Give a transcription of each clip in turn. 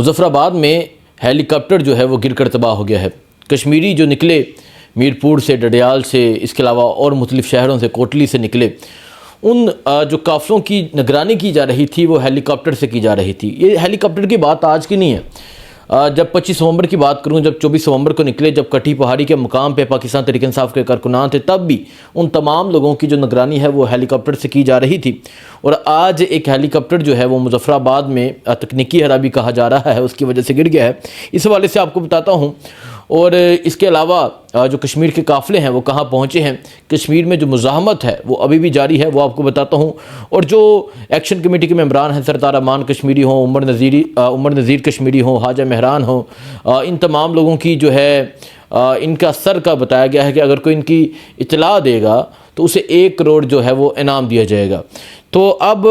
مظفر آباد میں ہیلی کاپٹر جو ہے وہ گر کر تباہ ہو گیا ہے۔ کشمیری جو نکلے میرپور سے، ڈڈیال سے، اس کے علاوہ اور مختلف شہروں سے، کوٹلی سے نکلے، ان جو قافلوں کی نگرانی کی جا رہی تھی وہ ہیلی کاپٹر سے کی جا رہی تھی۔ یہ ہیلی کاپٹر کی بات آج کی نہیں ہے۔ جب 25 نومبر کی بات کروں، جب 24 نومبر کو نکلے، جب کٹھی پہاڑی کے مقام پہ پاکستان تحریک انصاف کے کارکنان تھے، تب بھی ان تمام لوگوں کی جو نگرانی ہے وہ ہیلی کاپٹر سے کی جا رہی تھی۔ اور آج ایک ہیلی کاپٹر جو ہے وہ مظفر آباد میں تکنیکی خرابی کہا جا رہا ہے، اس کی وجہ سے گر گیا ہے۔ اس حوالے سے آپ کو بتاتا ہوں۔ اور اس کے علاوہ جو کشمیر کے قافلے ہیں وہ کہاں پہنچے ہیں، کشمیر میں جو مزاحمت ہے وہ ابھی بھی جاری ہے، وہ آپ کو بتاتا ہوں۔ اور جو ایکشن کمیٹی کے ممبران ہیں، سردار امان کشمیری ہوں، عمر نذیر کشمیری ہوں، حاجہ مہران ہوں، ان تمام لوگوں کی جو ہے ان کا سر کا بتایا گیا ہے کہ اگر کوئی ان کی اطلاع دے گا تو اسے 1 کروڑ جو ہے وہ انعام دیا جائے گا۔ تو اب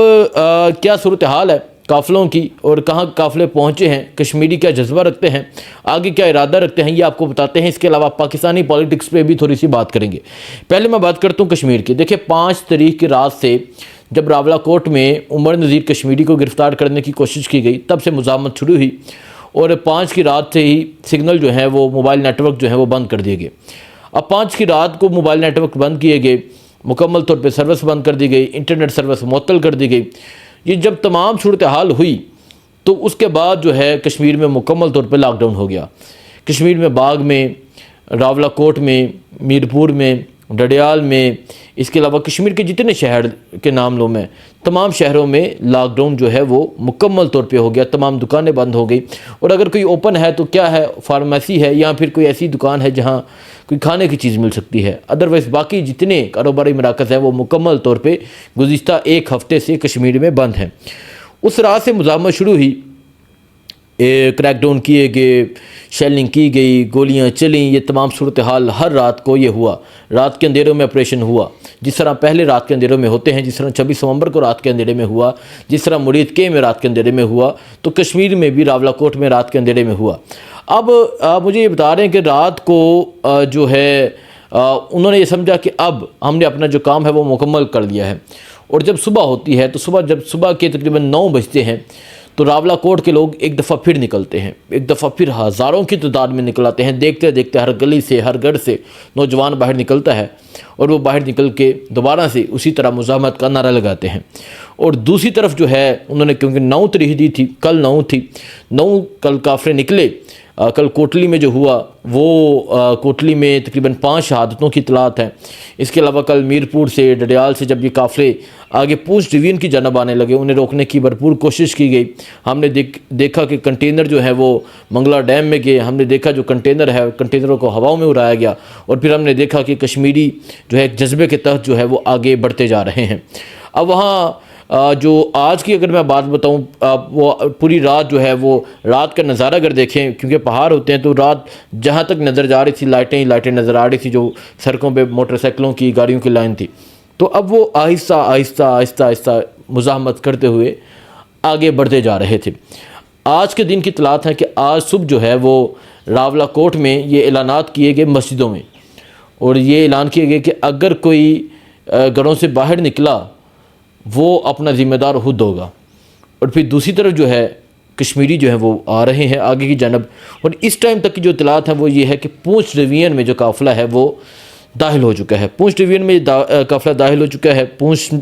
کیا صورتحال ہے قافلوں کی اور کہاں قافلے پہنچے ہیں، کشمیری کیا جذبہ رکھتے ہیں، آگے کیا ارادہ رکھتے ہیں، یہ آپ کو بتاتے ہیں۔ اس کے علاوہ پاکستانی پالیٹکس پہ بھی تھوڑی سی بات کریں گے۔ پہلے میں بات کرتا ہوں کشمیر کی۔ دیکھیں 5 تاریخ کی رات سے جب راولہ کوٹ میں عمر نذیر کشمیری کو گرفتار کرنے کی کوشش کی گئی، تب سے مزاحمت شروع ہوئی اور 5 کی رات سے ہی سگنل جو ہیں وہ موبائل نیٹ ورک جو ہیں وہ بند کر دیے گئے۔ اب 5 کی رات کو موبائل نیٹ ورک بند کیے گئے، مکمل طور پہ سروس بند کر دی گئی، انٹرنیٹ سروس معطل کر دی گئی۔ یہ جب تمام صورتحال ہوئی تو اس کے بعد جو ہے کشمیر میں مکمل طور پہ لاک ڈاؤن ہو گیا۔ کشمیر میں باغ میں، راولہ کوٹ میں، میرپور میں، ڈڈیال میں، اس کے علاوہ کشمیر کے جتنے شہر کے نام لوں میں، تمام شہروں میں لاک ڈاؤن جو ہے وہ مکمل طور پہ ہو گیا۔ تمام دکانیں بند ہو گئی، اور اگر کوئی اوپن ہے تو کیا ہے، فارمیسی ہے یا پھر کوئی ایسی دکان ہے جہاں کوئی کھانے کی چیز مل سکتی ہے۔ ادروائز باقی جتنے کاروباری مراکز ہیں وہ مکمل طور پہ گزشتہ 1 ہفتے سے کشمیر میں بند ہیں۔ اس رات سے مزاحمت شروع ہوئی، کریک ڈاؤن کیے گئے، شیلنگ کی گئی، گولیاں چلیں، یہ تمام صورتحال ہر رات کو یہ ہوا۔ رات کے اندھیروں میں آپریشن ہوا، جس طرح پہلے رات کے اندھیروں میں ہوتے ہیں، جس طرح 26 نومبر کو رات کے اندھیرے میں ہوا، جس طرح مرید کے میں رات کے اندھیرے میں ہوا، تو کشمیر میں بھی راولہ کوٹ میں رات کے اندھیرے میں ہوا۔ اب مجھے یہ بتا رہے ہیں کہ رات کو جو ہے انہوں نے یہ سمجھا کہ اب ہم نے اپنا جو کام ہے وہ مکمل کر لیا ہے۔ اور جب صبح ہوتی ہے تو جب صبح کے تقریباً 9 بجتے ہیں تو راولہ کوٹ کے لوگ ایک دفعہ پھر نکلتے ہیں، ایک دفعہ پھر ہزاروں کی تعداد میں نکل آتے ہیں۔ دیکھتے دیکھتے ہر گلی سے، ہر گھر سے نوجوان باہر نکلتا ہے، اور وہ باہر نکل کے دوبارہ سے اسی طرح مزاحمت کا نعرہ لگاتے ہیں۔ اور دوسری طرف جو ہے انہوں نے، کیونکہ 9 تاریخ دی تھی، کل 9 تھی، 9 کل قافلے نکلے۔ کل کوٹلی میں جو ہوا وہ کوٹلی میں تقریباً 5 شہادتوں کی اطلاعات ہیں۔ اس کے علاوہ کل میرپور سے، ڈڈیال سے جب یہ قافلے آگے پونچھ ڈویژن کی جانب آنے لگے، انہیں روکنے کی بھرپور کوشش کی گئی۔ ہم نے دیکھا کہ کنٹینر جو ہے وہ منگلا ڈیم میں گئے، ہم نے دیکھا جو کنٹینر ہے، کنٹینروں کو ہواؤں میں اڑایا گیا، اور پھر ہم نے دیکھا کہ کشمیری جو ہے ایک جذبے کے تحت جو ہے وہ آگے بڑھتے جا رہے ہیں۔ اب وہاں جو آج کی اگر میں بات بتاؤں، وہ پوری رات جو ہے وہ رات کا نظارہ اگر دیکھیں، کیونکہ پہاڑ ہوتے ہیں تو رات جہاں تک نظر جا رہی تھی لائٹیں نظر آ رہی تھی، جو سڑکوں پہ موٹر سائیکلوں کی، گاڑیوں کی لائن تھی۔ تو اب وہ آہستہ آہستہ آہستہ آہستہ مزاحمت کرتے ہوئے آگے بڑھتے جا رہے تھے۔ آج کے دن کی اطلاعات ہیں کہ آج صبح جو ہے وہ راولہ کوٹ میں یہ اعلانات کیے گئے مسجدوں میں، اور یہ اعلان کیے گئے کہ اگر کوئی گھروں سے باہر نکلا وہ اپنا ذمہ دار خود ہوگا۔ اور پھر دوسری طرف جو ہے کشمیری جو ہیں وہ آ رہے ہیں آگے کی جانب، اور اس ٹائم تک کی جو اطلاعات ہیں وہ یہ ہے کہ پونچھ ڈویژن میں جو قافلہ ہے وہ داخل ہو چکا ہے۔ پونچھ ڈویژن میں قافلہ داخل ہو چکا ہے، پونچھ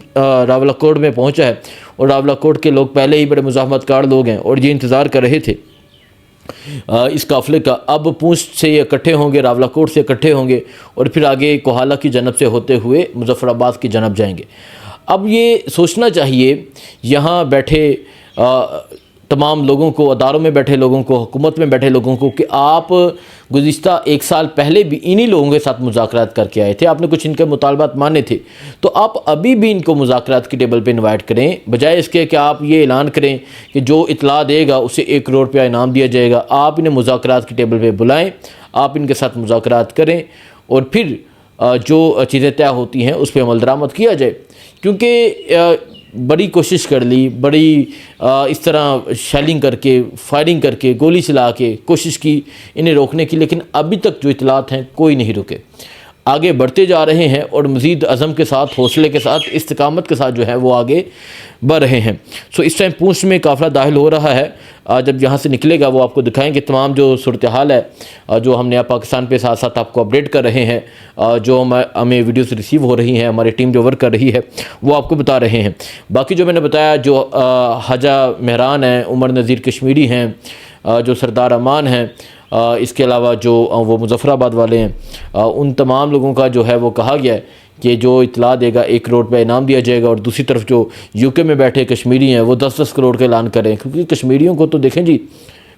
راولہ کوٹ میں پہنچا ہے، اور راولہ کوٹ کے لوگ پہلے ہی بڑے مزاحمت کار لوگ ہیں اور یہ انتظار کر رہے تھے اس قافلے کا۔ اب پونچھ سے یہ اکٹھے ہوں گے، راولہ کوٹ سے اکٹھے ہوں گے، اور پھر آگے کوہالہ کی جانب سے ہوتے ہوئے مظفر آباد کی جانب جائیں گے۔ اب یہ سوچنا چاہیے یہاں بیٹھے تمام لوگوں کو، اداروں میں بیٹھے لوگوں کو، حکومت میں بیٹھے لوگوں کو، کہ آپ گزشتہ 1 سال پہلے بھی انہی لوگوں کے ساتھ مذاکرات کر کے آئے تھے، آپ نے کچھ ان کے مطالبات مانے تھے، تو آپ ابھی بھی ان کو مذاکرات کی ٹیبل پہ انوائٹ کریں، بجائے اس کے کہ آپ یہ اعلان کریں کہ جو اطلاع دے گا اسے 1 کروڑ روپیہ انعام دیا جائے گا۔ آپ انہیں مذاکرات کی ٹیبل پہ بلائیں، آپ ان کے ساتھ مذاکرات کریں، اور پھر جو چیزیں طے ہوتی ہیں اس پہ عمل درآمد کیا جائے۔ کیونکہ بڑی کوشش کر لی، بڑی اس طرح شیلنگ کر کے، فائرنگ کر کے، گولی چلا کے کوشش کی انہیں روکنے کی، لیکن ابھی تک جو اطلاعات ہیں کوئی نہیں رکے۔ آگے بڑھتے جا رہے ہیں اور مزید عزم کے ساتھ، حوصلے کے ساتھ، استقامت کے ساتھ جو ہے وہ آگے بڑھ رہے ہیں۔ اس ٹائم پونچھ میں قافلہ داخل ہو رہا ہے۔ جب یہاں سے نکلے گا وہ آپ کو دکھائیں گے تمام جو صورتحال ہے، جو ہم نیا پاکستان پہ ساتھ ساتھ آپ کو اپڈیٹ کر رہے ہیں، جو ہمیں ویڈیوز ریسیو ہو رہی ہیں، ہماری ٹیم جو ورک کر رہی ہے وہ آپ کو بتا رہے ہیں۔ باقی جو میں نے بتایا، جو حاجہ مہران ہیں، عمر نذیر کشمیری ہیں، جو سردار امان ہیں، اس کے علاوہ جو وہ مظفر آباد والے ہیں، ان تمام لوگوں کا جو ہے وہ کہا گیا ہے کہ جو اطلاع دے گا 1 کروڑ روپے انعام دیا جائے گا، اور دوسری طرف جو UK میں بیٹھے کشمیری ہیں وہ 10-10 کروڑ کا اعلان کریں، کیونکہ کشمیریوں کو تو دیکھیں جی،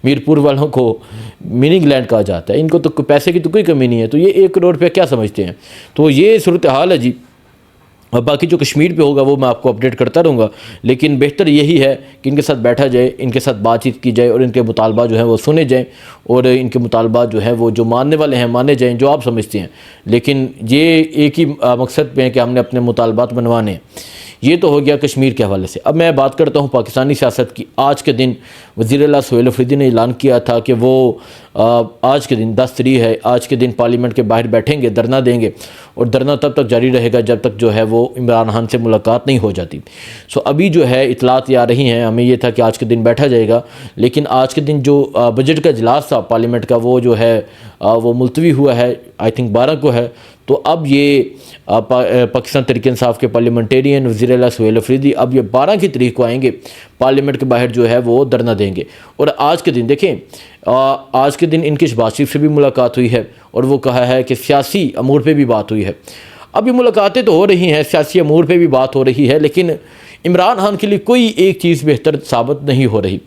میرپور والوں کو میننگ لینڈ کہا جاتا ہے، ان کو تو پیسے کی تو کوئی کمی نہیں ہے، تو یہ 1 کروڑ روپے کیا سمجھتے ہیں؟ تو یہ صورتحال ہے جی۔ اور باقی جو کشمیر پہ ہوگا وہ میں آپ کو اپڈیٹ کرتا رہوں گا، لیکن بہتر یہی ہے کہ ان کے ساتھ بیٹھا جائے، ان کے ساتھ بات چیت کی جائے، اور ان کے مطالبات جو ہیں وہ سنے جائیں، اور ان کے مطالبات جو ہیں وہ جو ماننے والے ہیں مانے جائیں، جو آپ سمجھتے ہیں۔ لیکن یہ ایک ہی مقصد پہ ہے کہ ہم نے اپنے مطالبات منوانے ہیں۔ یہ تو ہو گیا کشمیر کے حوالے سے۔ اب میں بات کرتا ہوں پاکستانی سیاست کی۔ آج کے دن وزیر اعلیٰ سہیل افریدی نے اعلان کیا تھا کہ وہ آج کے دن 10 تاریخ ہے، آج کے دن پارلیمنٹ کے باہر بیٹھیں گے، دھرنا دیں گے، اور دھرنا تب تک جاری رہے گا جب تک جو ہے وہ عمران خان سے ملاقات نہیں ہو جاتی۔ ابھی جو ہے اطلاعات آ رہی ہیں، ہمیں یہ تھا کہ آج کے دن بیٹھا جائے گا، لیکن آج کے دن جو بجٹ کا اجلاس تھا پارلیمنٹ کا، وہ جو ہے وہ ملتوی ہوا ہے، آئی تھنک 12 کو ہے۔ تو اب یہ پاکستان تحریک انصاف کے پارلیمنٹیرین وزیر اعلیٰ سہیل افریدی اب یہ 12 کی تاریخ کو آئیں گے، پارلیمنٹ کے باہر جو ہے وہ دھرنا دیں گے۔ اور آج کے دن دیکھیں، آج کے دن ان کی شہباز شریف سے بھی ملاقات ہوئی ہے، اور وہ کہا ہے کہ سیاسی امور پہ بھی بات ہوئی ہے۔ اب یہ ملاقاتیں تو ہو رہی ہیں، سیاسی امور پہ بھی بات ہو رہی ہے، لیکن عمران خان کے لیے کوئی ایک چیز بہتر ثابت نہیں ہو رہی۔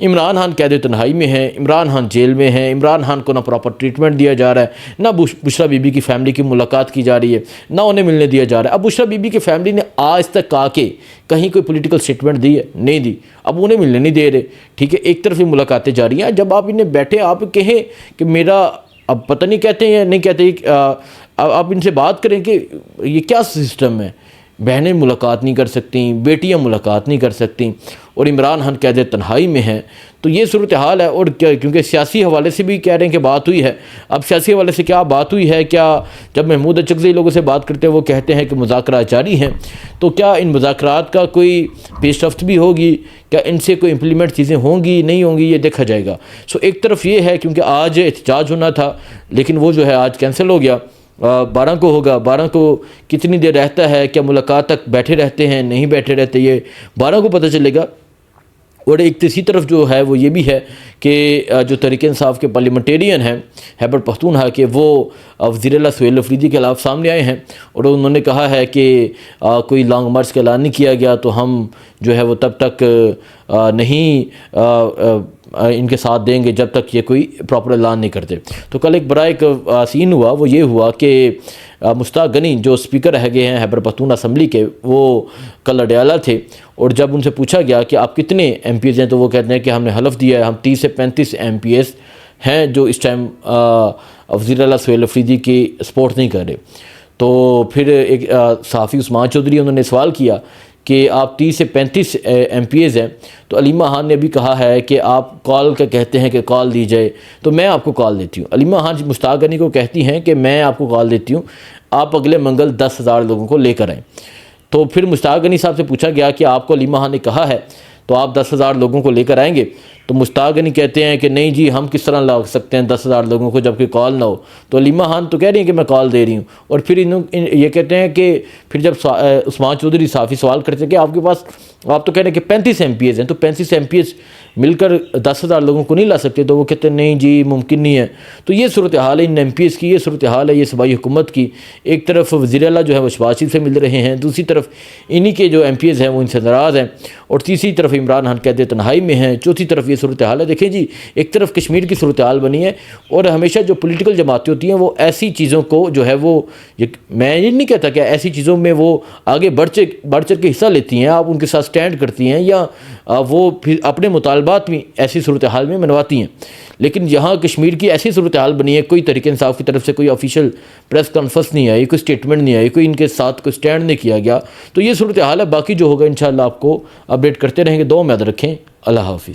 عمران خان قید تنہائی میں ہیں، عمران خان جیل میں ہیں، عمران خان کو نہ پراپر ٹریٹمنٹ دیا جا رہا ہے، نہ بشرا بی بی کی فیملی کی ملاقات کی جا رہی ہے، نہ انہیں ملنے دیا جا رہا ہے۔ اب بشرا بی بی کی فیملی نے آج تک آ کے کہیں کوئی پولیٹیکل سٹیٹمنٹ دی ہے؟ نہیں دی۔ اب انہیں ملنے نہیں دے رہے، ٹھیک ہے، ایک طرف یہ ملاقاتیں جاری ہیں۔ جب آپ انہیں بیٹھے آپ کہیں کہ میرا، اب پتہ نہیں کہتے ہیں یا نہیں کہتے، آپ ان سے بات کریں کہ یہ کیا سسٹم ہے؟ بہنیں ملاقات نہیں کر سکتیں، بیٹیاں ملاقات نہیں کر سکتیں، اور عمران خان قید تنہائی میں ہیں۔ تو یہ صورتحال ہے، اور کیونکہ سیاسی حوالے سے بھی کہہ رہے ہیں کہ بات ہوئی ہے۔ اب سیاسی حوالے سے کیا بات ہوئی ہے؟ کیا جب محمود اچکزئی لوگوں سے بات کرتے ہیں وہ کہتے ہیں کہ مذاکرات جاری ہیں، تو کیا ان مذاکرات کا کوئی پیش رفت بھی ہوگی؟ کیا ان سے کوئی امپلیمنٹ چیزیں ہوں گی نہیں ہوں گی؟ یہ دیکھا جائے گا۔ ایک طرف یہ ہے کیونکہ آج احتجاج ہونا تھا، لیکن وہ جو ہے آج کینسل ہو گیا، 12 کو ہوگا۔ 12 کو کتنی دیر رہتا ہے؟ کیا ملاقات تک بیٹھے رہتے ہیں نہیں بیٹھے رہتے؟ یہ 12 کو پتہ چلے گا۔ اور ایک تیسری طرف جو ہے وہ یہ بھی ہے کہ جو تحریک انصاف کے پارلیمنٹیرین ہیں خیبر پختونخوا کے، وہ وزیر اعلیٰ سہیل افریدی کے خلاف سامنے آئے ہیں، اور انہوں نے کہا ہے کہ کوئی لانگ مارچ کا اعلان نہیں کیا گیا تو ہم جو ہے وہ تب تک نہیں ان کے ساتھ دیں گے جب تک یہ کوئی پراپر اعلان نہیں کرتے۔ تو کل ایک بڑا ایک سین ہوا، وہ یہ ہوا کہ مشتاق غنی جو اسپیکر رہ گئے ہیں خیبر پختونخوا اسمبلی کے، وہ کل اڈیالہ تھے، اور جب ان سے پوچھا گیا کہ آپ کتنے MPs ہیں تو وہ کہتے ہیں کہ ہم نے حلف دیا ہے ہم 30 سے 35 MPs ہیں جو اس ٹائم وزیر اعلیٰ سہیل افریدی کی سپورٹ نہیں کر رہے۔ تو پھر ایک صحافی عثمان چودھری انہوں نے سوال کیا کہ آپ 30 سے 35 MPs ہیں، تو علیمہ خان نے بھی کہا ہے کہ آپ کال کا کہتے ہیں کہ کال دی جائے، تو میں آپ کو کال دیتی ہوں۔ علیمہ خان مشتاق غنی کو کہتی ہیں کہ میں آپ کو کال دیتی ہوں، آپ اگلے منگل 10,000 لوگوں کو لے کر آئیں۔ تو پھر مشتاق غنی صاحب سے پوچھا گیا کہ آپ کو علیمہ خان نے کہا ہے تو آپ 10,000 لوگوں کو لے کر آئیں گے؟ تو مشتاق غنی کہتے ہیں کہ نہیں جی، ہم کس طرح لا سکتے ہیں 10,000 لوگوں کو جب کہ کال نہ ہو۔ تو علیمہ خان تو کہہ رہی ہیں کہ میں کال دے رہی ہوں، اور پھر یہ کہتے ہیں کہ پھر جب عثمان چودھری صحافی سوال کرتے ہیں کہ آپ کے پاس، آپ تو کہہ رہے ہیں کہ 35 MPs ہیں، تو 35 MPs مل کر 10,000 لوگوں کو نہیں لا سکتے؟ تو وہ کہتے ہیں نہیں جی ممکن نہیں ہے۔ تو یہ صورتحال ہے ان MPs کی، یہ صورتحال ہے یہ صوبائی حکومت کی۔ ایک طرف وزیر اعلیٰ جو ہے وہ شہباز شریف سے مل رہے ہیں، دوسری طرف انہی کے جو MPs ہیں وہ ان سے ناراض ہیں، اور تیسری طرف عمران خان قید تنہائی میں ہیں، چوتھی طرف یہ صورتحال ہے۔ دیکھیں جی، ایک طرف کشمیر کی صورتحال بنی ہے، اور ہمیشہ جو پولیٹیکل جماعتیں ہوتی ہیں وہ ایسی چیزوں کو جو ہے وہ، میں یہ نہیں کہتا کہ ایسی چیزوں میں وہ آگے بڑھ چڑھ کے حصہ لیتی ہیں، آپ ان کے ساتھ سٹینڈ کرتی ہیں، یا وہ پھر اپنے مطالبات بھی ایسی صورتحال میں منواتی ہیں۔ لیکن یہاں کشمیر کی ایسی صورتحال بنی ہے، کوئی تحریک انصاف کی طرف سے کوئی آفیشیل پریس کانفرنس نہیں آئی، کوئی سٹیٹمنٹ نہیں آئی، کوئی ان کے ساتھ کوئی سٹینڈ نہیں کیا گیا۔ تو یہ صورتحال ہے، باقی جو ہوگا انشاءاللہ آپ کو اپڈیٹ کرتے رہیں گے۔ دعا میں یاد رکھیں۔ اللہ حافظ۔